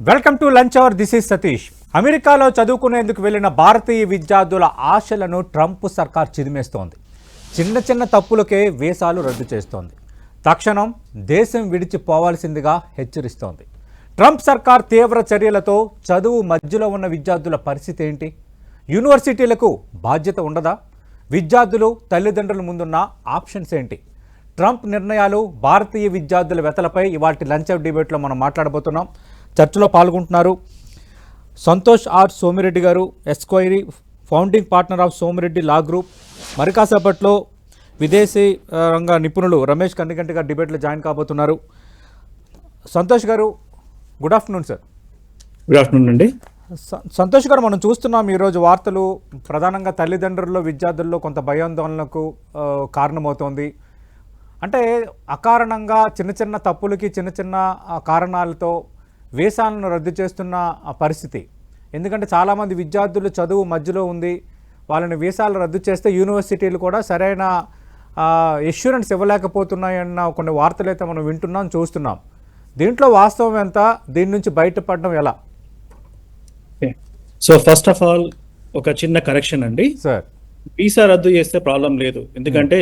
Welcome to lunch hour. This is Satish. అమెరికాలో చదువుకునేందుకు వెళ్లిన భారతీయ విద్యార్థుల ఆశలను ట్రంప్ సర్కార్ చిదిమేస్తోంది. చిన్న చిన్న తప్పులకే వీసాలు రద్దు చేస్తోంది. తక్షణం దేశం విడిచిపోవాల్సిందిగా హెచ్చరిస్తోంది. ట్రంప్ సర్కార్ తీవ్ర చర్యలతో చదువు మధ్యలో ఉన్న విద్యార్థుల పరిస్థితి ఏంటి? యూనివర్సిటీలకు బాధ్యత ఉండదా? విద్యార్థులు తల్లిదండ్రుల ముందున్న ఆప్షన్స్ ఏంటి? ట్రంప్ నిర్ణయాలు భారతీయ విద్యార్థుల వెతలపై ఇవాల్టి లంచ్ అవర్ డిబేట్లో మనం మాట్లాడబోతున్నాం. చర్చలో పాల్గొంటున్నారు సంతోష్ ఆర్ సోమిరెడ్డి గారు, esquire, founding partner of Somireddy law group. మరి కాసేపట్లో విదేశీ రంగ నిపుణులు రమేష్ కన్నిగంటి గారు డిబేట్లో జాయిన్ కాబోతున్నారు. సంతోష్ గారు, good afternoon sir. Good afternoon అండి. సంతోష్ గారు, మనం చూస్తున్నాం ఈరోజు వార్తలు ప్రధానంగా తల్లిదండ్రుల్లో విద్యార్థుల్లో కొంత భయాందోళనకు కారణమవుతోంది. అంటే అకారణంగా చిన్న చిన్న తప్పులకి చిన్న చిన్న కారణాలతో వీసాలను రద్దు చేస్తున్న పరిస్థితి. ఎందుకంటే చాలామంది విద్యార్థులు చదువు మధ్యలో ఉంది, వాళ్ళని వీసాలు రద్దు చేస్తే యూనివర్సిటీలు కూడా సరైన ఎష్యూరెన్స్ ఇవ్వలేకపోతున్నాయన్న కొన్ని వార్తలు అయితే మనం వింటున్నాం, చూస్తున్నాం. దీంట్లో వాస్తవం ఎంత? దీని నుంచి బయటపడడం ఎలా? సో ఫస్ట్ ఆఫ్ ఆల్ ఒక చిన్న కరెక్షన్ అండి సార్. వీసా రద్దు చేస్తే ప్రాబ్లం లేదు, ఎందుకంటే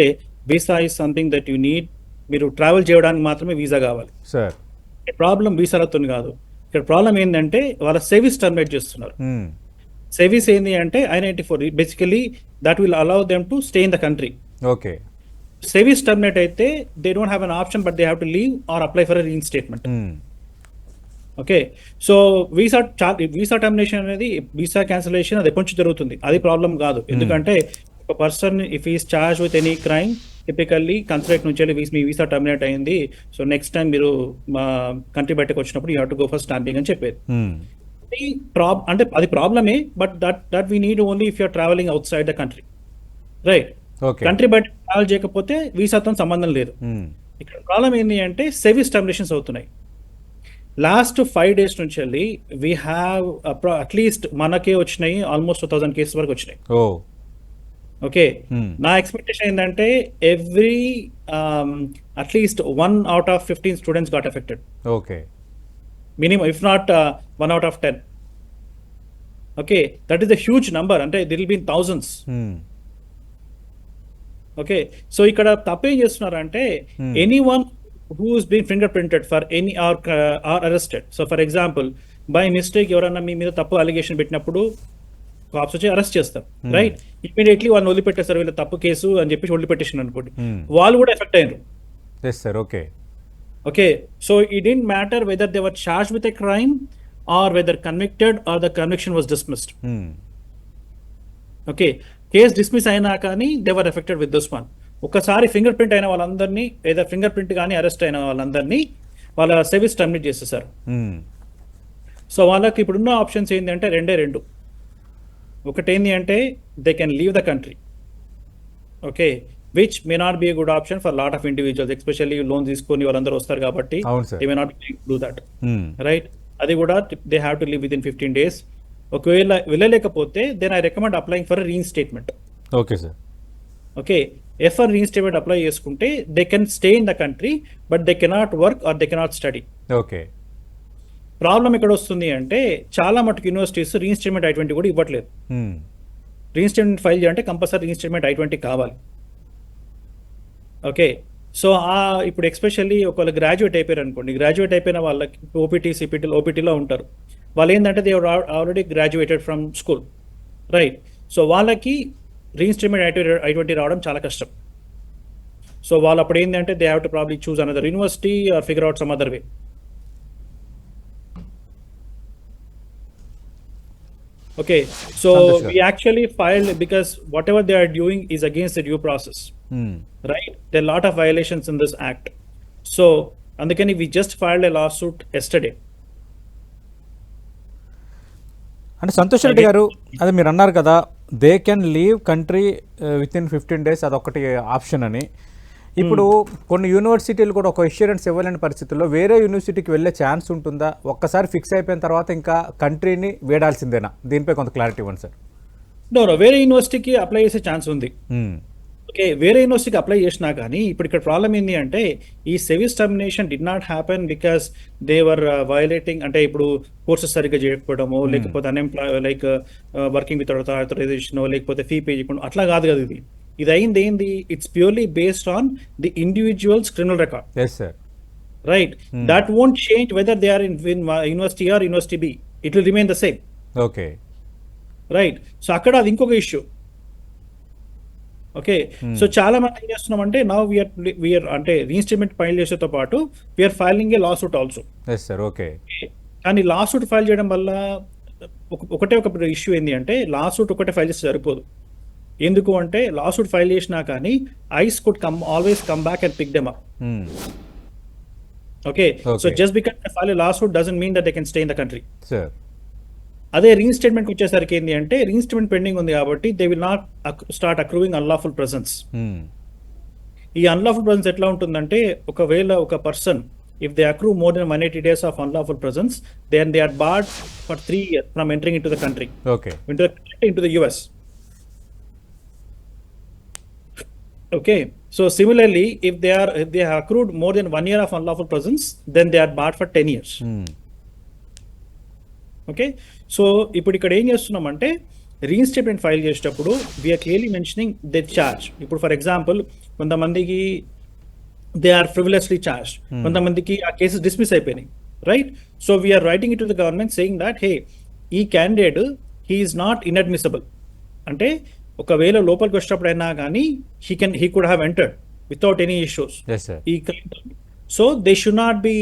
visa is something that you need. మీరు ట్రావెల్ చేయడానికి మాత్రమే వీసా కావాలి సార్. ప్రాబ్లం వీసా రద్దు కాదు. ఇక్కడ ప్రాబ్లం ఏంటంటే వాళ్ళ సర్వీస్ టర్మినేట్ చేస్తున్నారు. సర్వీస్ ఏంటి అంటే I-94 basically that will allow them to stay in the country. Okay. Service terminate అయితే they don't have an option but they have to leave or apply for reinstatement. Okay, so visa termination అనేది, visa cancellation అది ఎప్పటి నుంచి జరుగుతుంది, అది problem కాదు. ఎందుకంటే ఒక person if is charge with any crime, typically consulate నుంచి మీ వీసా టర్మినేట్ అయింది, సో నెక్స్ట్ టైం మీరు మా కంట్రీ బయటకు వచ్చినప్పుడు you have to go for stamping అని చెప్పేది. అంటే అది ప్రాబ్లమే, but that we need only if you're travelling outside the country, right? Country బయట ట్రావెల్ చేయకపోతే వీసాతో సంబంధం లేదు. ఇక్కడ ప్రాబ్లం ఏంటి అంటే సర్వీస్ టర్మినేషన్స్ అవుతున్నాయి. లాస్ట్ 5 days నుంచి వెళ్ళి వీ హ్యావ్ అట్లీస్ట్ మనకే వచ్చినాయి ఆల్మోస్ట్ 1000 కేసెస్ వరకు వచ్చినాయి. ఓకే, నా ఎక్స్పెక్టేషన్ ఏంటంటే every at least 1 out of 15 students got affected. Okay, minimum if not 1 out of 10. Okay, that is the huge number, అంటే that will be in thousands. Okay, so ఇక్కడ తప్పేం చేస్తున్నారంటే anyone who is being fingerprinted for any or arrested. So for example, by mistake ఎవరన్నా మీ మీద తప్పు allegation పెట్టినప్పుడు caps వచ్చి arrest చేస్తారు, రైట్? ఇమీడియట్లీ వాళ్ళని వదిలిపెట్టేస్తారు, వీళ్ళ తప్పు కేసు అని చెప్పేసి వదిలిపెట్టేసారు అనుకోండి, వాళ్ళు కూడా ఎఫెక్ట్ అయ్యారు. Okay, okay, so it don't matter whether they were charged with a crime or whether convicted or the conviction was dismissed. Okay, case dismiss అయినా కానీ they were affected with this one. ఒకసారి finger print అయిన వాళ్ళందరినీ, లేదా finger print కానీ arrest అయిన వాళ్ళందరినీ వాళ్ళ సర్వీస్ టర్మినేట్ చేసేసారు. సో వాళ్ళకి ఇప్పుడున్న ఆప్షన్స్ ఏంటి అంటే రెండు. ఒకటి ఏంటి అంటే they can leave the country, okay, which may not be a good option for lot of individuals, especially loan తీసుకొని వాళ్ళందరూ వస్తారు కాబట్టి they may not do that, right? అది కూడా they have to leave within 15 days. ఒకవేళ వెళ్ళలేకపోతే then I recommend applying for reinstatement. Okay sir. Okay, F R reinstatement apply చేసుకుంటే they can stay in the country but they cannot work or they cannot study. Okay, problem ఎక్కడ వస్తుంది అంటే చాలా మటుకు universities reinstatement I-20 కూడా ఇవ్వట్లేదు. Reinstatement file చేయాలంటే compulsory reinstatement I-20 కావాలి. ఓకే, సో ఇప్పుడు ఎస్పెషల్లీ ఒకవేళ గ్రాడ్యుయేట్ అయిపోయారు అనుకోండి, గ్రాడ్యుయేట్ అయిపోయిన వాళ్ళకి ఓపీటీ, సిపిటీ, ఓపీటీలో ఉంటారు. వాళ్ళు ఏంటంటే they already graduated from school, right? So వాళ్ళకి రీఇన్స్టేట్మెంట్ I-20 రావడం చాలా కష్టం. సో వాళ్ళు అప్పుడు ఏంటంటే they have to probably choose another university or figure out some other way. Okay, so we actually filed because whatever they are doing is against the due process, right? There are a lot of violations in this act. So అందుకని we just filed a lawsuit yesterday. అంటే సంతోష్ రెడ్డి గారు, అది మీరు అన్నారు కదా, they can leave country with in 15 days, అదొకటి option అని. ఇప్పుడు కొన్ని యూనివర్సిటీలు కూడా ఒక ఇన్సూరెన్స్ ఇవ్వలేని పరిస్థితుల్లో వేరే యూనివర్సిటీకి వెళ్ళే ఛాన్స్ ఉంటుందా? ఒక్కసారి ఫిక్స్ అయిపోయిన తర్వాత ఇంకా కంట్రీని వేడాల్సిందేనా? దీనిపై కొంత క్లారిటీ ఇవ్వండి సార్. వేరే యూనివర్సిటీకి అప్లై చేసే ఛాన్స్ ఉంది. ఓకే, వేరే యూనివర్సిటీకి అప్లై చేసినా కానీ ఇప్పుడు ఇక్కడ ప్రాబ్లం ఏంటి అంటే ఈ SEVIS termination did not happen because they're violating, అంటే ఇప్పుడు కోర్సెస్ సరిగ్గా చేయకపోవడమో లేకపోతే unemploy like working with authorization లేకపోతే ఫీ పే చేయకుండా అట్లా కాదు కదా. ఇది అయింది ఏంది, it's purely based on the individual's criminal record, yes sir. Right? That won't change whether they are in university or university B, it will remain the same, okay. Right? So అక్కడ అది ఇంకొక ఇష్యూ. ఓకే, సో చాలా మంది ఏం చేస్తున్నామంటే now we're అంటే reinstatement file చేసేతో పాటు we're filing a lawsuit also. Yes sir, okay. కానీ లా సూట్ ఫైల్ చేయడం వల్ల ఒకటే ఒక ఇష్యూ ఏంటి అంటే లా సూట్ ఒకటే ఫైల్ చేస్తే సరిపోదు. ఎందుకు అంటే లా సూట్ ఫైల్ చేసినా కానీ ICE could always come back and pick them up. Okay, so just because they file a lawsuit doesn't mean that they can stay in the country. Sir, అదే reinstatement వచ్చేసరికి ఏంటి అంటే reinstatement pending ఉంది కాబట్టి they will not start accruing unlawful presence. ఈ unlawful presence ఎట్లా ఉంటుందంటే ఒకవేళ ఒక person if they accrue more than 180 days of unlawful presence then they are board for 3 years from entering into the country, okay, into the US. Okay, so similarly if they have accrued more than 1 year of unlawful presence then they are barred for 10 years. Okay, so ఇప్పుడు ఇక్కడ ఏం చేస్తున్నామంటే reinstatement file చేసేటప్పుడు we're clearly mentioning they charge. ఇప్పుడు for example కొంతమందికి they are frivolously charge, కొంతమందికి ఆ cases dismiss అయిపోయినాయి, right? So we're writing it to the government saying that hey ఈ candidate he is not inadmissible, అంటే ఒకవేళ లోపలికి వచ్చేటప్పుడైనా కానీ he could have entered without any issues ఈ claim. So they should not be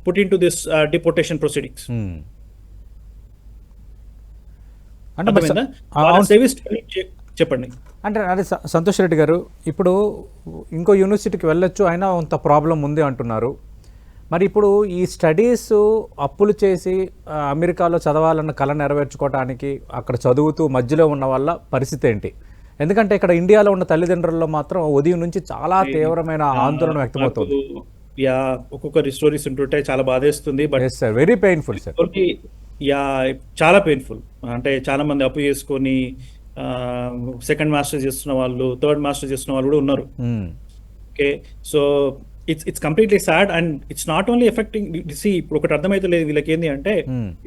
put in to this deportation proceedings. చెప్పండి. అంటే అదే సంతోష్ రెడ్డి గారు, ఇప్పుడు ఇంకో యూనివర్సిటీకి వెళ్ళొచ్చు అయినా అంత ప్రాబ్లం ఉంది అంటున్నారు. మరి ఇప్పుడు ఈ స్టడీస్ అప్పులు చేసి అమెరికాలో చదవాలన్న కళ నెరవేర్చుకోవడానికి అక్కడ చదువుతూ మధ్యలో ఉన్న వాళ్ళ పరిస్థితి ఏంటి? ఎందుకంటే ఇక్కడ ఇండియాలో ఉన్న తల్లిదండ్రుల్లో మాత్రం ఉదయం నుంచి చాలా తీవ్రమైన ఆందోళన వ్యక్తమవుతుంది. ఒక్కొక్కరి స్టోరీస్ ఉంటుంటే చాలా బాధేస్తుంది. But sir, very painful sir. చాలా పెయిన్ఫుల్. అంటే చాలా మంది అప్పు చేసుకొని సెకండ్ మాస్టర్ చేస్తున్న వాళ్ళు, థర్డ్ మాస్టర్ చేస్తున్న వాళ్ళు కూడా ఉన్నారు. Okay, so it's completely sad and it's not only affecting. ఇప్పుడు ఒకటి అర్థమైతే లేదు వీళ్ళకి ఏంటి అంటే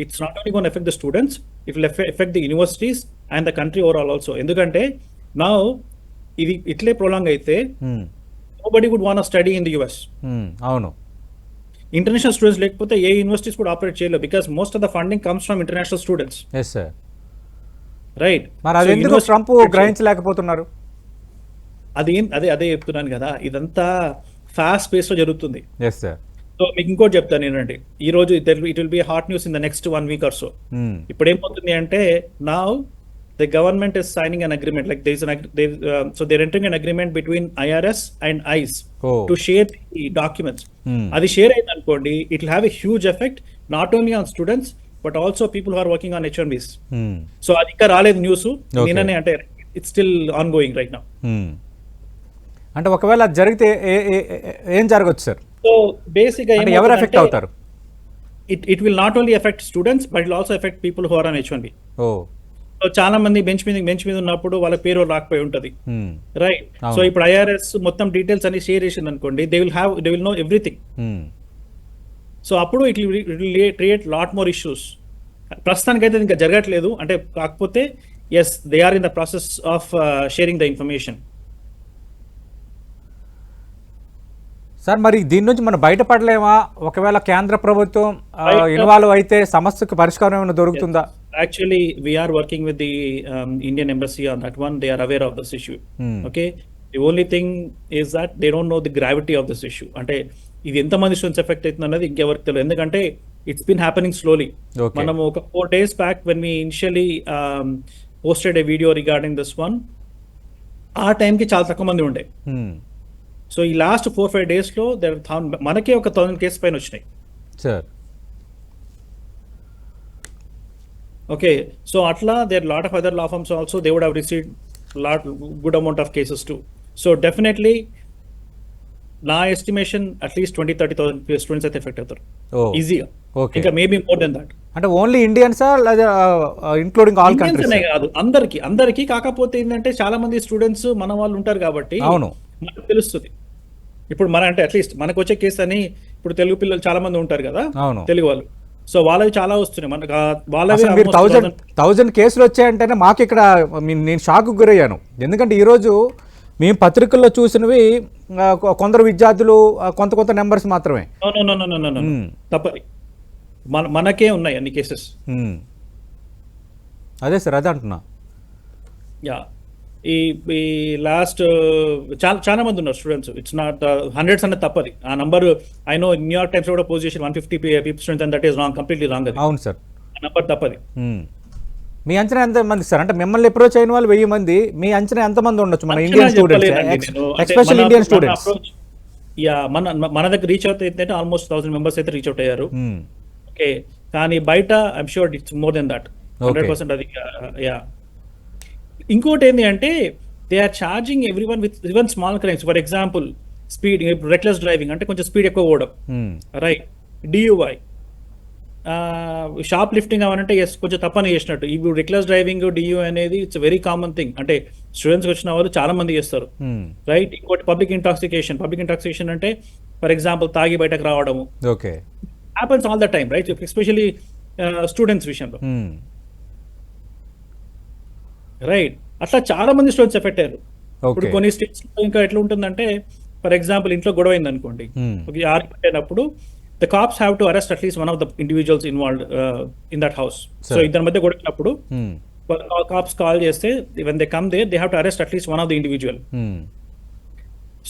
it's not only gonna affect the students, it will affect the universities and the country overall also. ఎందుకంటే నౌ ఇది ఇట్లే ప్రొలాంగ్ అయితే nobody would want to study in the US. అవును, ఇంటర్నేషనల్ స్టూడెంట్స్ లేకపోతే ఏ యూనివర్సిటీస్ కూడా ఆపరేట్ చేయలేదు because most of the funding comes from international students. Yes sir, right? మరి అది ఎందుకు ట్రంప్ గ్రహించలేకపోతున్నారు? అదే చెప్తున్నాను కదా, ఇదంతా ఫాస్ట్ పేస్ లో జరుగుతుంది. Yes sir. సో మీకు ఇంకోటి చెప్తాను ఏంటంటే ఈ రోజు it will be hot news in the next 1 week or so. ఇప్పుడు ఏమవుతుంది అంటే now the government is signing an agreement, like so they're entering an agreement between IRS and ICE to share the documents. Adi share ayindi anukondi, it will have a huge effect not only on students but also people who are working on H1Bs. So adi ఇంకా రాలేదు news, నిన్ననే, అంటే it's still ongoing right now. అంటే ఒకవేళ అది జరిగితే ఏం జరగచ్చు సార్? సో బేసిక్ గా ఎవరు ఎఫెక్ట్ అవుతారు? It will not only affect students but it will also affect people who are on H1B. So చాలా మంది బెంచ్ మీద ఉన్నప్పుడు వాళ్ళ పేరు రాకపోయి ఉంటది, రైట్? సో ఇప్పుడు IRS మొత్తం డీటెయిల్స్ అన్ని షేర్ చేసింది అనుకోండి, they will know everything. So అప్పుడు it will create lot more issues. ప్రస్తుతానికి అయితే ఇంకా జరగట్లేదు, అంటే కాకపోతే yes they are in the process of sharing the information. Sir, మరి దీని నుంచి మనం బయటపడలేమా? ఒకవేళ కేంద్ర ప్రభుత్వం ఇన్వాల్వ్ అయితే సమస్యకు పరిష్కారం ఏమైనా దొరుకుతుందా? Actually, we are working with the Indian embassy on that one. They are aware of this issue. Okay, the only thing is that they don't know the gravity of this issue. అంటే ఇది ఎంత మంది students effect అవుతుంది అన్నది ఇంకెవరికి తెలియదు, ఎందుకంటే it's been happening slowly. మనం ఒక 4 days back when we initially posted a video regarding this one, ఆ టైంకి చాలా తక్కువ మంది ఉండే. సో ఈ లాస్ట్ 4-5 days లో మనకే ఒక 1000 కేసు పైన వచ్చినాయి sir. Okay, so atla there are lot of other law firms also, they would have received good amount of cases too. So definitely na estimation at least 20,000-30,000 students are affected. Easy. Okay. Maybe more than that. అంటే only ఇండియన్సా లేదా including all Indians countries? అనే కాదు, అందరికి కాకపోతే ఏంటంటే చాలా మంది students మన వాళ్ళు ఉంటారు కాబట్టి అవును. మనకు తెలుస్తుంది. ఇప్పుడు మన అంటే అట్లీస్ట్ మనకు వచ్చే కేసు అని ఇప్పుడు తెలుగు పిల్లలు చాలా మంది ఉంటారు కదా, అవును. తెలుగు వాళ్ళు. సో వాళ్ళవి చాలా వస్తున్నాయి మనకు, వాళ్ళవి అసలు మీరు almost 1000 కేసులు వచ్చాయంటేనే మాకు ఇక్కడ నేను షాక్కు గురయ్యాను. ఎందుకంటే ఈరోజు మేము పత్రికల్లో చూసినవి కొందరు విద్యార్థులు కొంత నెంబర్స్ మాత్రమే. No. తప్పది. మనకే ఉన్నాయి అన్ని కేసెస్. అదే సార్, అదే అంటున్నా. యా, ఈ లాస్ట్ చాలా మంది ఉన్నారు స్టూడెంట్స్. ఇట్స్ నాట్ హండ్రెడ్స్ అనేది తప్పది. ఆ number I know New York times కూడా పోస్ట్ చేసి 150 people students and that is wrong, completely wrong. అది అవును సార్, ఆ నంబర్ తప్పది. మీ అంచనా ఎంత మంది సార్? అంటే మిమ్మల్ని అప్రోచ్ అయిన వాళ్ళు 1000 మంది, మీ అంచనా ఎంత మంది ఉండొచ్చు మన Indian students, especially Indian students? Yeah, మన దగ్గర రీచ్ అవుట్ అయితే ఆల్మోస్ట్ 1000 మెంబర్స్ అయితే రీచ్ అవుట్ అయ్యారు. ఓకే, కానీ బయట I'm sure it's more than that, 100%. అది యా. ఇంకోటి ఏంటి అంటే they are charging everyone with even small crimes. For example speed, reckless driving అంటే కొంచెం స్పీడ్ ఎక్కువ పోవడం, రైట్. డియుఐ, షాప్ లిఫ్టింగ్ అవ్వాలంటే ఎస్ కొంచెం తప్పని చేసినట్టు. ఇప్పుడు రెక్లెస్ డ్రైవింగ్, డియూ అనేది ఇట్స్ వెరీ కామన్ థింగ్. అంటే స్టూడెంట్స్ వచ్చిన వాళ్ళు చాలా మంది చేస్తారు, రైట్. ఇంకోటి పబ్లిక్ ఇంటాక్సికేషన్ అంటే ఫర్ ఎగ్జాంపుల్ తాగి బయటకు రావడము. Okay, happens all the time, right, especially students విషయంలో, రైట్. అట్లా చాలా మంది స్టూడెంట్స్ ఎఫెక్ట్ అయ్యారు. ఇప్పుడు కొన్ని స్టేట్స్ ఇంకా ఎట్లా ఉంటుందంటే ఫర్ ఎగ్జాంపుల్ ఇంట్లో గొడవ అయింది అనుకోండి, ఆర్గ్యుమెంట్ అయినప్పుడు the cops have to arrest at least one of the individuals involved in that house. So ఇద్దరి మధ్య గొడవైనప్పుడు cops కాల్ చేస్తే when they come there they have to arrest at least one of the individual.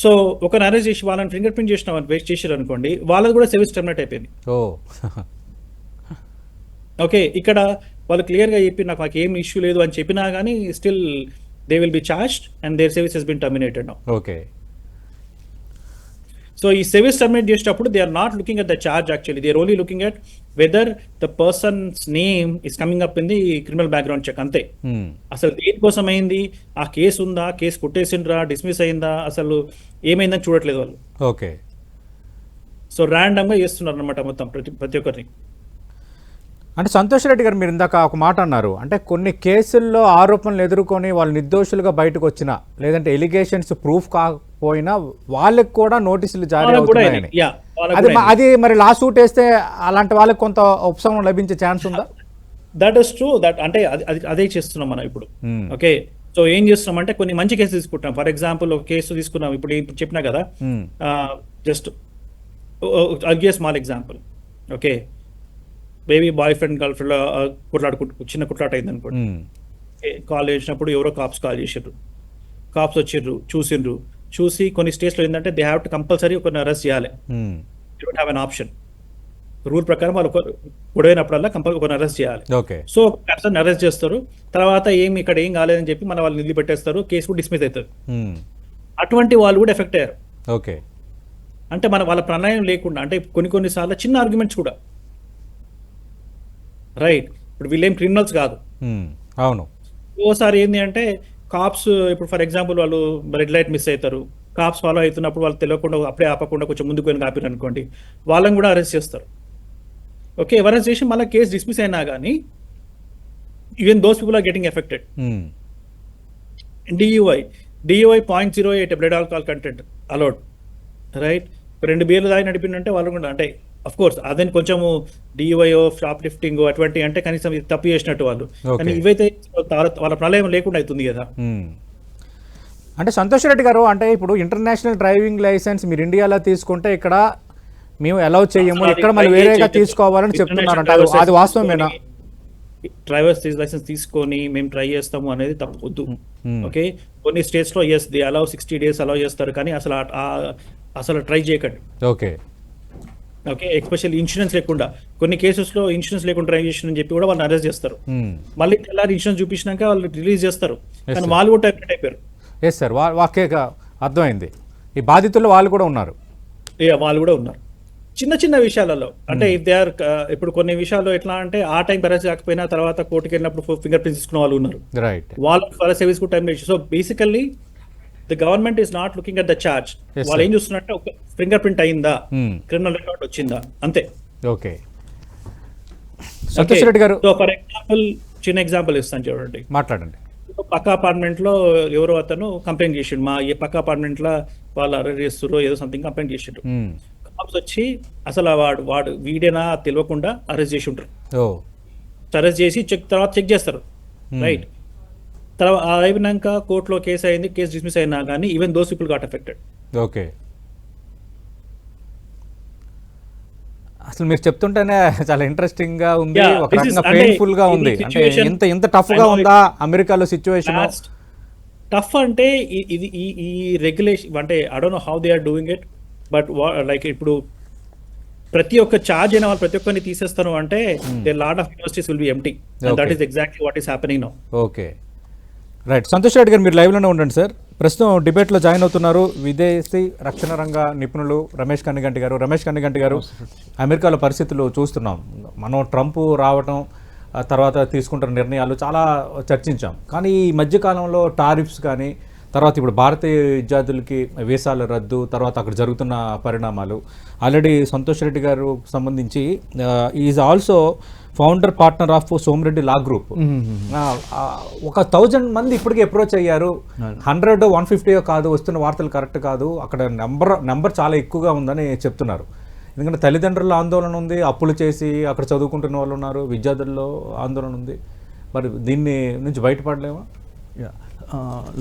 So ఒకరిని arrest చేసి వాళ్ళని finger print చేసారు అనుకోండి, వాళ్ళది కూడా సర్వీస్ టర్మినేట్ అయిపోయింది. ఓకే, ఇక్కడ వాళ్ళు క్లియర్గా చెప్పి నాకు ఏం ఇష్యూ లేదు అని చెప్పినా కానీ still they will be charged and their service has been terminated now. Okay, so ఈ సర్వీస్ టర్మినేట్ చేసేటప్పుడు they are not looking at the charge, actually they are only looking at whether the person's name is coming up in the criminal background check, అంతే. అసలు దేనికోసం అయింది, ఆ case ఉందా, case కొట్టేసిండ్రా, dismiss అయిందా, అసలు ఏమైందని చూడట్లేదు వాళ్ళు. ఓకే, సో ర్యాండమ్గా చేస్తున్నారు అనమాట మొత్తం ప్రతి ఒక్కరిని. అంటే సంతోష్ రెడ్డి గారు, మీరు ఇందాక ఒక మాట అన్నారు, అంటే కొన్ని కేసుల్లో ఆరోపణలు ఎదుర్కొని వాళ్ళు నిర్దోషులుగా బయటకు వచ్చినా లేదంటే ఎలిగేషన్స్ ప్రూఫ్ కాకపోయినా వాళ్ళకి కూడా నోటీసులు జారీ అవుతున్నాయని. అది మరి లా సూట్ వేస్తే అలాంటి వాళ్ళకి కొంత ఉపశమనం లభించే ఛాన్స్ ఉందా? That is true. దట్ అంటే అదే చేస్తున్నాం మనం ఇప్పుడు. ఓకే, సో ఏం చేస్తున్నాం అంటే కొన్ని మంచి కేసు తీసుకుంటాం. ఫర్ ఎగ్జాంపుల్ ఒక కేసు తీసుకున్నాం, ఇప్పుడు చెప్పినా కదా, just small example. Okay, maybe boy friend girl friend చిన్న కుట్లాట అయింది అనుకోండి. కాల్ చేసినప్పుడు ఎవరో కాప్స్ కాల్ చేసిర్రు, కాప్స్ వచ్చిర్రు, చూసి కొన్ని స్టేట్స్లో ఏంటంటే దే హ్యావ్ టు కంపల్సరీ ఒకరిని అరెస్ట్ చేయాలి, you don't have an option. Rule ప్రకారం వాళ్ళు గొడవైనప్పుడల్లా ఒకరిని అరెస్ట్ చేయాలి. సో పర్సన్ అరెస్ట్ చేస్తారు, తర్వాత ఇక్కడ ఏం కాలేదని చెప్పి మన వాళ్ళు నిలిపెట్టేస్తారు, కేసు కూడా డిస్మిస్ అవుతుంది. అటువంటి వాళ్ళు కూడా ఎఫెక్ట్ అయ్యారు. ఓకే, అంటే వాళ్ళ ప్రణయం లేకుండా, అంటే కొన్నిసార్లు చిన్న ఆర్గ్యుమెంట్స్ కూడా, రైట్. ఇప్పుడు వీళ్ళేం క్రిమినల్స్ కాదు. అవును. ఓసారి ఏంటి అంటే కాప్స్, ఇప్పుడు ఫర్ ఎగ్జాంపుల్ వాళ్ళు రెడ్ లైట్ మిస్ అవుతారు, కాప్స్ ఫాలో అవుతున్నప్పుడు వాళ్ళు తెలియకుండా అప్పుడే ఆపకుండా కొంచెం ముందుకు వెళ్ళి ఆపిరు అనుకోండి, వాళ్ళని కూడా అరెస్ట్ చేస్తారు. ఓకే, అరెస్ట్ చేసి మళ్ళీ కేసు డిస్మిస్ అయినా కానీ even those people are getting affected. DUI 0.08 blood alcohol content allowed, right. 2 బీర్లు దాగి నడిపిందంటే వాళ్ళు కూడా, అంటే అఫ్ కోర్స్ అదే కొంచెము డియుఐఓ, షాప్ లిఫ్టింగ్ అటువంటి అంటే కనీసం తప్పు చేసినట్టు వాళ్ళు, కానీ ఇవైతే వాళ్ళ ప్రళయం లేకుండా అవుతుంది కదా. అంటే సంతోష్ రెడ్డి గారు, అంటే ఇప్పుడు ఇంటర్నేషనల్ డ్రైవింగ్ లైసెన్స్ మీరు ఇండియాలో తీసుకుంటే ఇక్కడ మేము అలౌ చేయము, ఇక్కడ మళ్ళీ వేరేగా తీసుకోవాలని చెప్తున్నారంట, అది వాస్తవమేనా? డ్రైవర్స్ లైసెన్స్ తీసుకొని మేము ట్రై చేస్తాము అనేది తప్పొద్దు. ఓకే, కొన్ని స్టేట్స్ లో yes they allow 60 days allow చేస్తారు, కానీ అసలు ట్రై చేయకండి. ఓకే, ఎస్పెషల్లీ ఇన్సూరెన్స్ లేకుండా, కొన్ని కేసెస్లో ఇన్సూరెన్స్ లేకుండా డ్రైవ్ చేసిన చెప్పి కూడా వాళ్ళని అరెస్ట్ చేస్తారు, మళ్ళీ తెల్లారి ఇన్సూరెన్స్ చూపించినాక వాళ్ళు రిలీజ్ చేస్తారు, కానీ వాళ్ళు కూడా టైప్ అయిపోయారు. ఎస్ సార్, వాకే అర్థమైంది. ఈ బాధితులు వాళ్ళు కూడా ఉన్నారు. చిన్న విషయాలలో, అంటే ఇఫ్ దే ఆర్, ఇప్పుడు కొన్ని విషయాల్లో ఎట్లా అంటే ఆ టైం అరెస్ట్ కాకపోయినా తర్వాత కోర్టుకి వెళ్ళినప్పుడు ఫింగర్ ప్రింట్స్ తీసుకున్న వాళ్ళు ఉన్నారు, రైట్. వాళ్ళ సర్వీస్ కూడా time. So basically the government is not looking at the charge. వాళ్ళు ఏం చూస్తున్నారంటే ఒక ఫింగర్ ప్రింట్ అయిందా, క్రిమినల్ రికార్డ్ వచ్చిందా, అంతే. ఓకే, సంతోష్ రెడ్డి గారు సో ఫర్ ఎగ్జాంపుల్ చిన్న ఎగ్జాంపుల్ ఇస్తాను చూడండి. మాట్లాడండి. పక్క అపార్ట్మెంట్ లో ఎవరో అతను కంప్లైంట్ చేసిండు, మా ఈ పక్క అపార్ట్మెంట్ లో వాళ్ళు అరెస్ట్ చేస్తున్నారు ఏదో సంథింగ్ కంప్లైంట్ చేసిండు. కాప్స్ వచ్చి అసలు వాడు వీడేనా తెలియకుండా అరెస్ట్ చేసి ఉంటారు. అరెస్ట్ చేసి తర్వాత చెక్ చేస్తారు, రైట్? తర్వాత అయినాక కోర్టులో కేసు అయింది, కేసు డిస్మిస్ అయినా కానీ even those people got affected. Okay, అసలు మీరు చెప్తుంటేనే చాలా ఇంట్రెస్టింగ్ గా ఉంది, ఒక రకంగా పెయిన్ఫుల్ గా ఉంది. అంటే ఇంత టఫ్ గా ఉందా అమెరికాలో సిచ్యువేషన్? టఫ్ అంటే ఇది ఈ రెగ్యులేషన్ అంటే I don't know how they are doing it, but like ఇప్పుడు ప్రతి ఒక్క ఛార్జ్ అయిన వాళ్ళు ప్రతి ఒక్కరిని తీసేస్తారు అంటే they lot of universities will be empty, and that is exactly what is happening now. Okay, right. Santosh Reddy గారు మీరు లైవ్లోనే ఉండండి సార్. ప్రస్తుతం డిబేట్లో జాయిన్ అవుతున్నారు విదేశీ రక్షణ రంగ నిపుణులు రమేష్ కన్నిగంటి గారు. రమేష్ కన్నిగంటి గారు, అమెరికాలో పరిస్థితులు చూస్తున్నాం. మనం ట్రంప్ రావటం తర్వాత తీసుకుంటున్న నిర్ణయాలు చాలా చర్చించాం. కానీ ఈ మధ్యకాలంలో టారిఫ్స్ కానీ, తర్వాత ఇప్పుడు భారతీయ విద్యార్థులకి వీసాల రద్దు, తర్వాత అక్కడ జరుగుతున్న పరిణామాలు. ఆల్రెడీ సంతోష్ రెడ్డి గారు సంబంధించి is also founder partner of Somireddy law group. ఒక 1000 మంది ఇప్పటికీ అప్రోచ్ అయ్యారు. 100 150 కాదు, వస్తున్న వార్తలు కరెక్ట్ కాదు. అక్కడ నెంబర్ చాలా ఎక్కువగా ఉందని చెప్తున్నారు. ఎందుకంటే తల్లిదండ్రుల ఆందోళన ఉంది, అప్పులు చేసి అక్కడ చదువుకుంటున్న వాళ్ళు ఉన్నారు, విద్యార్థుల్లో ఆందోళన ఉంది. మరి దీన్ని నుంచి బయటపడలేమా?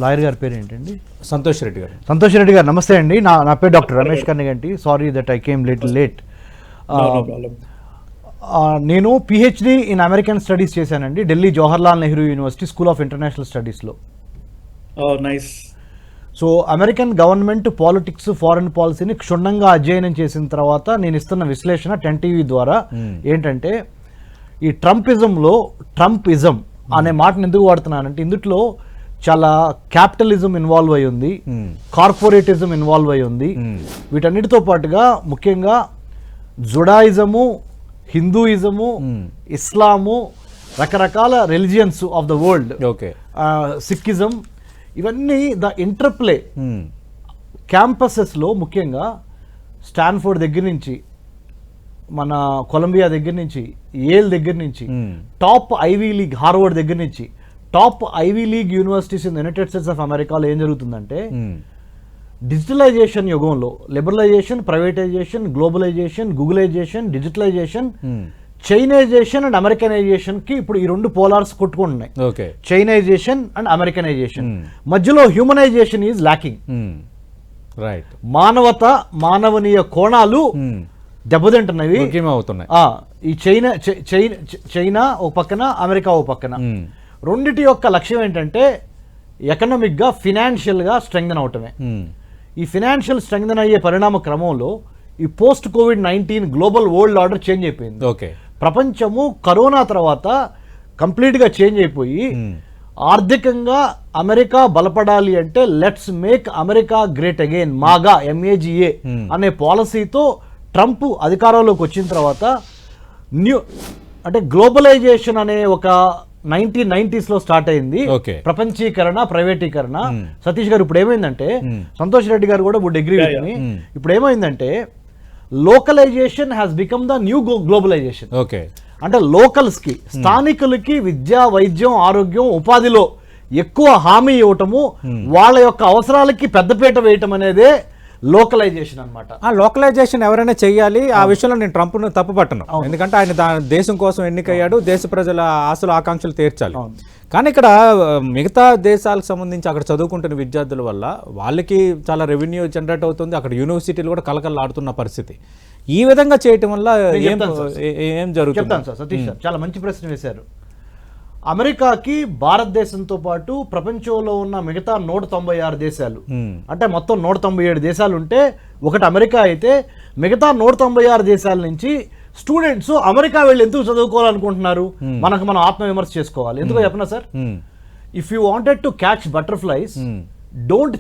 లాయర్ గారి పేరు ఏంటండి? సంతోష్ రెడ్డి గారు. సంతోష్ రెడ్డి గారు నమస్తే అండి. నా పేరు doctor Ramesh Kanniganti. Sorry that I came little late. నేను పిహెచ్డి ఇన్ అమెరికన్ స్టడీస్ చేశానండి Delhi Jawaharlal Nehru university school of international స్టడీస్లో. Nice. So American government politics, foreign పాలసీని క్షుణ్ణంగా అధ్యయనం చేసిన తర్వాత నేను ఇస్తున్న విశ్లేషణ 10 TV ద్వారా ఏంటంటే, ఈ ట్రంపిజం అనే మాటను ఎందుకు వాడుతున్నానంటే, ఇందులో చాలా క్యాపిటలిజం ఇన్వాల్వ్ అయి ఉంది, కార్పొరేటిజం ఇన్వాల్వ్ అయి ఉంది. వీటన్నిటితో పాటుగా ముఖ్యంగా జుడాయిజము, హిందూయిజము, ఇస్లాము, రకరకాల religions of the world, Sikhism, ఇవన్నీ ద ఇంటర్ప్లే క్యాంపసెస్లో ముఖ్యంగా స్టాన్ఫోర్డ్ దగ్గర నుంచి, మన కొలంబియా దగ్గర నుంచి, ఏల్ దగ్గర నుంచి, టాప్ ఐవీ లీగ్ హార్వర్డ్ దగ్గర నుంచి top ivy league universities in United States of అమెరికాలో ఏం జరుగుతుందంటే, డిజిటలైజేషన్ యుగంలో liberalization, privatization, globalization, googlization, digitalization, Chinaization and Americanization కి ఇప్పుడు ఈ 2 పోలార్స్ కొట్టుకుంటున్నాయి. చైనైజేషన్ అండ్ అమెరికనైజేషన్ మధ్యలో హ్యూమనైజేషన్ ఈజ్ లాకింగ్. రైట్. మానవనీయ కోణాలు దెబ్బతింటున్నవి. ఈ చైనా ఒక పక్కన, అమెరికా ఒక పక్కన. రెండిటి యొక్క లక్ష్యం ఏంటంటే ఎకనామిక్గా, ఫినాన్షియల్గా స్ట్రెంగ్థన్ అవటమే. ఈ ఫినాన్షియల్ స్ట్రెంగ్థన్ అయ్యే పరిణామ క్రమంలో ఈ post COVID-19 global world order change అయిపోయింది. ప్రపంచము కరోనా తర్వాత కంప్లీట్గా చేంజ్ అయిపోయి, ఆర్థికంగా అమెరికా బలపడాలి అంటే let's make America great again, MAGA MAGA అనే పాలసీతో ట్రంప్ అధికారంలోకి వచ్చిన తర్వాత అంటే గ్లోబలైజేషన్ అనే ఒక 1990s లో స్టార్ట్ అయింది ప్రపంచీకరణ, ప్రైవేటీకరణ. సతీష్ గారు ఇప్పుడు ఏమైందంటే, సంతోష్ రెడ్డి గారు కూడా వుడ్ అగ్రీ విత్ మీ, ఇప్పుడు ఏమైందంటే localisation has become the new globalisation. అంటే లోకల్స్ కి, స్థానికులకి విద్య, వైద్యం, ఆరోగ్యం, ఉపాధిలో ఎక్కువ హామీ ఇవ్వటము, వాళ్ళ యొక్క అవసరాలకి పెద్దపీట వేయటం అనేదే లోకలైజేషన్ అన్నమాట. లోకలైజేషన్ ఎవరైనా చెయ్యాలి. ఆ విషయంలో నేను ట్రంప్ను తప్పుపట్టను. ఎందుకంటే ఆయన దేశం కోసం ఎన్నికయ్యాడు, దేశ ప్రజల ఆశలు ఆకాంక్షలు తీర్చాలి. కానీ ఇక్కడ మిగతా దేశాలకు సంబంధించి అక్కడ చదువుకుంటున్న విద్యార్థుల వల్ల వాళ్ళకి చాలా రెవెన్యూ జనరేట్ అవుతుంది. అక్కడ యూనివర్సిటీలు కూడా కలకలాడుతున్న పరిస్థితి. ఈ విధంగా చేయటం వల్ల ఏం జరుగుతుంది? చెప్తాను సార్. సతీష్ సార్ చాలా మంచి ప్రశ్న వేశారు. అమెరికాకి భారతదేశంతో పాటు ప్రపంచంలో ఉన్న మిగతా 196 దేశాలు, అంటే మొత్తం 197 దేశాలు ఉంటే ఒకటి అమెరికా అయితే, మిగతా 196 దేశాల నుంచి స్టూడెంట్స్ అమెరికా వెళ్ళి ఎందుకు చదువుకోవాలనుకుంటున్నారు? మనం ఆత్మవిమర్శ చేసుకోవాలి. ఎందుకో చెప్పనా sir? If you wanted to catch butterflies, don't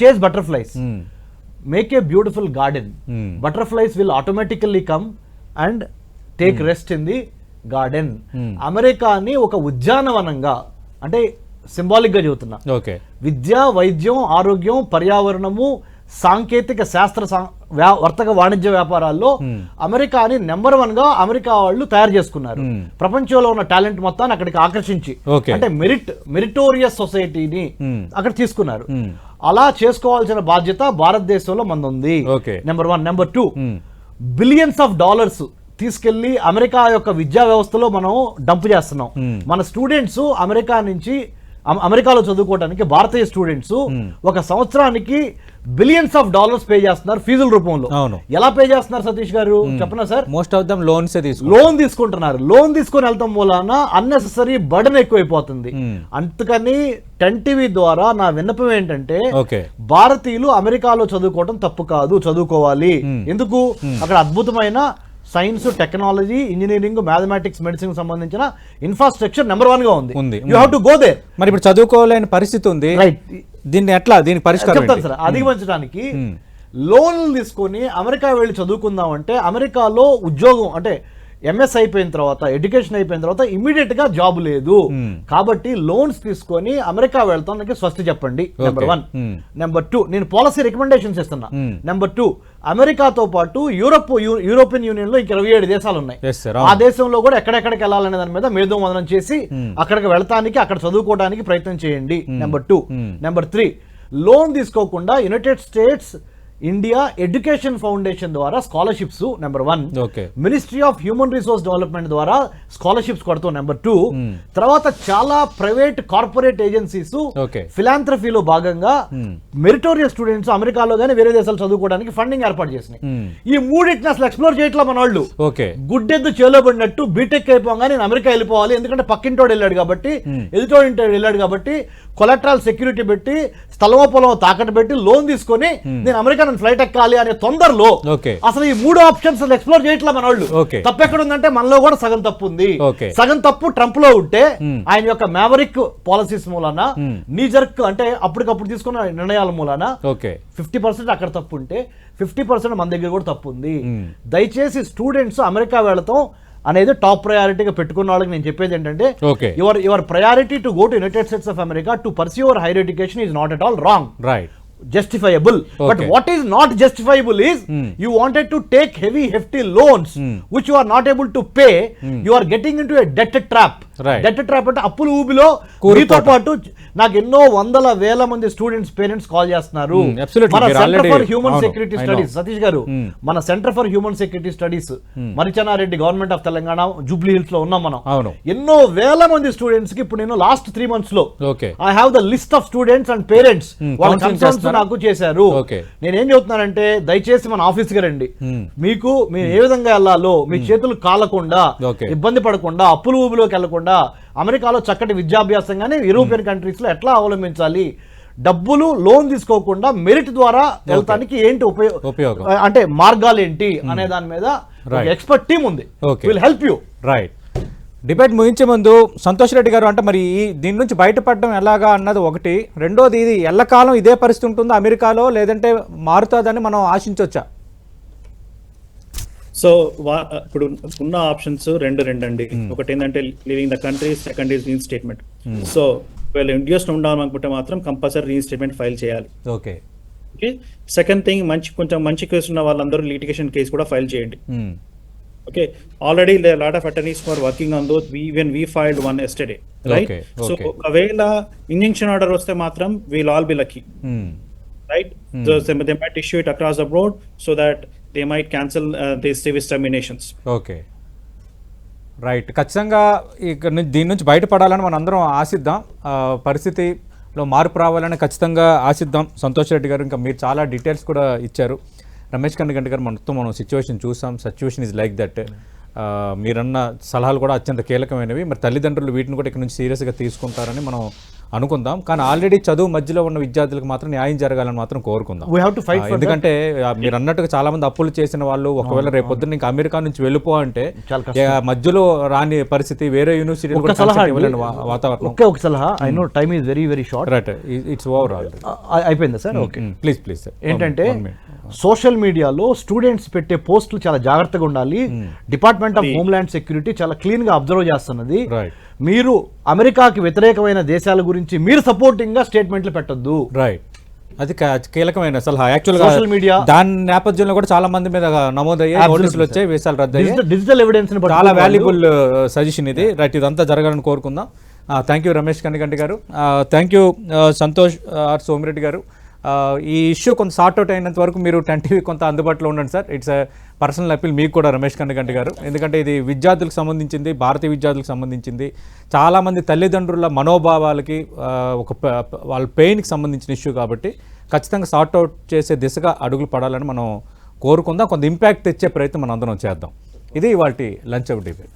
chase butterflies, make a beautiful garden. Butterflies will automatically come and take rest in the garden. అమెరికాని ఒక ఉద్యానవనంగా, అంటే సింబాలిక్ గా చెబుతున్నా, ఓకే, విద్య, వైద్యం, ఆరోగ్యం, పర్యావరణము, సాంకేతిక శాస్త్ర వర్తక వాణిజ్య వ్యాపారాల్లో అమెరికాని నెంబర్ 1 గా అమెరికా వాళ్ళు తయారు చేసుకున్నారు. ప్రపంచంలో ఉన్న టాలెంట్ మొత్తాన్ని అక్కడికి ఆకర్షించి అంటే మెరిటోరియస్ సొసైటీని అక్కడ తీసుకున్నారు. అలా చేసుకోవాల్సిన బాధ్యత భారతదేశంలో మనది ఉంది. Number 1. Number 2, billions of dollars తీసుకెళ్లి అమెరికా యొక్క విద్యా వ్యవస్థలో మనం డంప్ చేస్తున్నాం. మన స్టూడెంట్స్ అమెరికాలో చదువుకోవడానికి భారతీయ స్టూడెంట్స్ ఒక సంవత్సరానికి బిలియన్స్ ఆఫ్ డాలర్స్ పే చేస్తున్నారు ఫీజుల రూపంలో. ఎలా పే చేస్తున్నారు సతీష్ గారు చెప్పనా sir? Most of them loan తీసుకుంటున్నారు. లోన్ తీసుకొని వెళ్తాం మూలాన అన్నెసెసరీ బర్డెన్ ఎక్కువైపోతుంది. అందుకని 10 TV ద్వారా నా విన్నపం ఏంటంటే భారతీయులు అమెరికాలో చదువుకోవడం తప్పు కాదు, చదువుకోవాలి. ఎందుకు? అక్కడ అద్భుతమైన science, technology, engineering, mathematics, medicine సంబంధించిన ఇన్ఫ్రాస్ట్రక్చర్ నెంబర్ 1 గా ఉంది. You have to go there. మరి ఇప్పుడు చదువుకోలేని పరిస్థితి ఉంది, దీనికి పరిష్కారం చెప్తాను సార్. అధిగమించడానికి లోన్లు తీసుకొని అమెరికా వెళ్ళి చదువుకుందాం అంటే అమెరికాలో ఉద్యోగం అంటే ఎంఎస్ అయిపోయిన తర్వాత, ఎడ్యుకేషన్ అయిపోయిన తర్వాత ఇమ్మీడియట్ గా జాబ్ లేదు. కాబట్టి లోన్స్ తీసుకొని అమెరికా వెళ్తానికి స్వస్తి చెప్పండి. నెంబర్ 1. నెంబర్ 2, నేను పాలసీ రికమెండేషన్స్ ఇస్తున్నా. నెంబర్ 2, అమెరికాతో పాటు యూరోపియన్ యూనియన్ లో 27 దేశాలు ఉన్నాయి. ఆ దేశంలో కూడా ఎక్కడెక్కడికి వెళ్ళాలనే దాని మీద మేధోమథనం చేసి అక్కడికి వెళ్తానికి, అక్కడ చదువుకోవడానికి ప్రయత్నం చేయండి. నెంబర్ 2. నెంబర్ 3, లోన్ తీసుకోకుండా United States India education foundation ద్వారా scholarships number 1. Ministry of human resource development ద్వారా స్కాలర్షిప్స్ కొడతాం నెంబర్ 2. తర్వాత చాలా ప్రైవేట్ కార్పొరేట్ ఏజెన్సీస్ ఫిలాంథ్రఫీలో భాగంగా మెరిటోరియస్ స్టూడెంట్స్ అమెరికాలో గానీ వేరే దేశాలు చదువుకోవడానికి ఫండింగ్ ఏర్పాటు చేసినాయి. ఈ మూడింటిని అసలు ఎక్స్ప్లోర్ చేయట్లా మన వాళ్ళు. గుడ్డెద్దు చేలోబడినట్టు బీటెక్ అయిపోగానే నేను అమెరికా వెళ్ళిపోవాలి, ఎందుకంటే పక్కింటోడు వెళ్ళాడు కాబట్టి, ఎదుటోడు వెళ్ళాడు కాబట్టి కొలెటరల్ సెక్యూరిటీ పెట్టి స్థలమో పొలమో తాకట్టు పెట్టి లోన్ తీసుకొని నేను అమెరికా ఫ్లైట్ ఎక్కాలి అనే తొందరలో అసలు ఈ 3 ఆప్షన్స్ ఎక్స్ప్లోర్ చేయట్లా మన వాళ్ళు. తప్పు ఎక్కడ ఉందంటే మనలో కూడా సగం తప్పు ఉంది. సగం తప్పు ట్రంప్ లో ఉంటే ఆయన యొక్క మ్యావరిక్ పాలసీస్ మూలాన, నీజర్క్ అంటే అప్పటికప్పుడు తీసుకున్న నిర్ణయాల మూలాన 50% అక్కడ తప్పు ఉంటే 50% మన దగ్గర కూడా తప్పు ఉంది. దయచేసి స్టూడెంట్స్ అమెరికా వెళతాం అనేది టాప్ ప్రయారిటీగా పెట్టుకున్న వాళ్ళకి నేను చెప్పేది ఏంటంటే your priority to go to United States of America to pursue your higher education is not at all wrong, justifiable. But what is not justifiable is you wanted to take hefty loans which you are not able to pay. You are getting into a debt trap. Debt trap అంటే అప్పులు ఊబిలో మీతో పాటు నాకు ఎన్నో వందల వేల మంది స్టూడెంట్స్ పేరెంట్స్ కాల్ చేస్తున్నారు. మన centre for human security studies, Satish గారు, మన centre for human security studies Marri Chenna Reddy government of Telangana Jubilee Hills లో ఉన్నాం మనం. ఎన్నో వేల మంది స్టూడెంట్స్ కి ఇప్పుడు నేను లాస్ట్ 3 months లో I have the list of students and parents వాళ్ళ కన్సర్న్స్ నాకు చేశారు. నేనేం చెప్తున్నానంటే దయచేసి మన ఆఫీస్ కి రండి, మీకు మీరు ఏ విధంగా వెళ్ళాలో మీ చేతులు కాలకుండా, ఇబ్బంది పడకుండా, అప్పులు ఊబిలోకి వెళ్లకుండా అమెరికాలో చక్కటి విద్యాభ్యాసం కానీ యూరోపియన్ కంట్రీస్ లో ఎట్లా అవలంబించాలి, డబ్బులు లోన్ తీసుకోకుండా మెరిట్ ద్వారా వెళ్తానికి ఏంటి ఉపయోగం అంటే మార్గాలు ఏంటి అనే దాని మీద ఎక్స్పర్ట్ టీమ్ ఉంది. Will help you. Right. Debate ముగించే ముందు సంతోష్ రెడ్డి గారు, అంటే మరి దీని నుంచి బయటపడడం ఎలాగా అన్నది ఒకటి, రెండోది ఇది ఎల్లకాలం ఇదే పరిస్థితి ఉంటుందా అమెరికాలో, లేదంటే మారుతుందని మనం ఆశించవచ్చా? సో ఇప్పుడు ఉన్న ఆప్షన్స్ రెండు అండి. ఒకటి ఏంటంటే living the country, second is reinstatement. So వీళ్ళు ఇండియాస్ ఉండాలనుకుంటే మాత్రం కంపల్సరీ రీఇన్స్టేట్మెంట్ ఫైల్ చేయాలి. ఓకే. సెకండ్ థింగ్, కొంచెం మంచి కేసు ఉన్న వాళ్ళందరూ లిటిగేషన్ కేసు కూడా ఫైల్ చేయండి. Okay. Already lot of attorneys for working on those. Even we filed one yesterday, right? So ఒకవేళ ఇంజంక్షన్ ఆర్డర్ వస్తే మాత్రం we'll all be lucky, right? So they might issue it across the board so that they might cancel these service terminations. Okay. Right. ఖచ్చితంగా దీని నుంచి బయటపడాలని మనం అందరం ఆశిద్దాం. పరిస్థితిలో మార్పు రావాలని ఖచ్చితంగా ఆశిద్దాం. సంతోష్ రెడ్డి గారు, ఇంకా మీరు చాలా డీటెయిల్స్ కూడా ఇచ్చారు. రమేష్ కన్నగంటి గారు, మనం సిచ్యువేషన్ చూసాం. Situation is like that. మీరన్న సలహాలు కూడా అత్యంత కీలకమైనవి. మరి తల్లిదండ్రులు వీటిని కూడా ఇక్కడ నుంచి సీరియస్గా తీసుకుంటారని మనం అనుకుందాం. కానీ ఆల్రెడీ చదువు మధ్యలో ఉన్న విద్యార్థులకు మాత్రం న్యాయం జరగాలని మాత్రం కోరుకుందాం. ఎందుకంటే మీరు అన్నట్టుగా చాలా మంది అప్పులు చేసిన వాళ్ళు ఒకవేళ రేపొద్దున ఇంకా అమెరికా నుంచి వెళ్ళిపో అంటే మధ్యలో రాని పరిస్థితి, వేరే యూనివర్సిటీ వాతావరణం. ఒక సలహా, I know time is very very short. Right, it's over. అయిపోయిందా సార్? Okay, please sir. ఏంటంటే సోషల్ మీడియాలో స్టూడెంట్స్ పెట్టే పోస్టులు చాలా జాగ్రత్తగా ఉండాలి. డిపార్ట్మెంట్ ఆఫ్ హోమ్ల్యాండ్ సెక్యూరిటీ చాలా క్లీన్ గా అబ్జర్వ్ చేస్తున్నది. మీరు అమెరికాకి వ్యతిరేకమైన దేశాల గురించి మీరు సపోర్టింగ్ గా స్టేట్మెంట్లు పెట్టొద్దు. రైట్. అది కీలకమైన సలహా. యాక్చువల్గా Social media. దాని నేపథ్యంలో కూడా చాలా మంది మీద నమోదయ్యాయి, నోటీసులు వచ్చాయి, వీసాలు రద్దు అయ్యాయి. డిజిటల్ ఎవిడెన్స్ చాలా వాల్యుబుల్ సజెషన్ ఇది. రైట్, ఇదంతా జరగాలని కోరుకుందాం. Thank you Ramesh Kanikanti garu. Thank you Santosh R Somireddy garu. ఈ ఇష్యూ కొంత సార్ట్అవుట్ అయినంత వరకు మీరు 10 TV కొంత అందుబాటులో ఉండండి సార్. ఇట్స్ పర్సనల్ అపీల్ మీకు కూడా రమేష్ కనికంటి గారు. ఎందుకంటే ఇది విద్యార్థులకు సంబంధించింది, భారతీయ విద్యార్థులకు సంబంధించింది. చాలామంది తల్లిదండ్రుల మనోభావాలకి వాళ్ళ పెయిన్కి సంబంధించిన ఇష్యూ కాబట్టి ఖచ్చితంగా సార్ట్అవుట్ చేసే దిశగా అడుగులు పడాలని మనం కోరుకుందాం. కొంత ఇంపాక్ట్ తెచ్చే ప్రయత్నం మనం అందరం చేద్దాం. ఇది ఇవాల్టి లంచ్ అవర్ డిబేట్.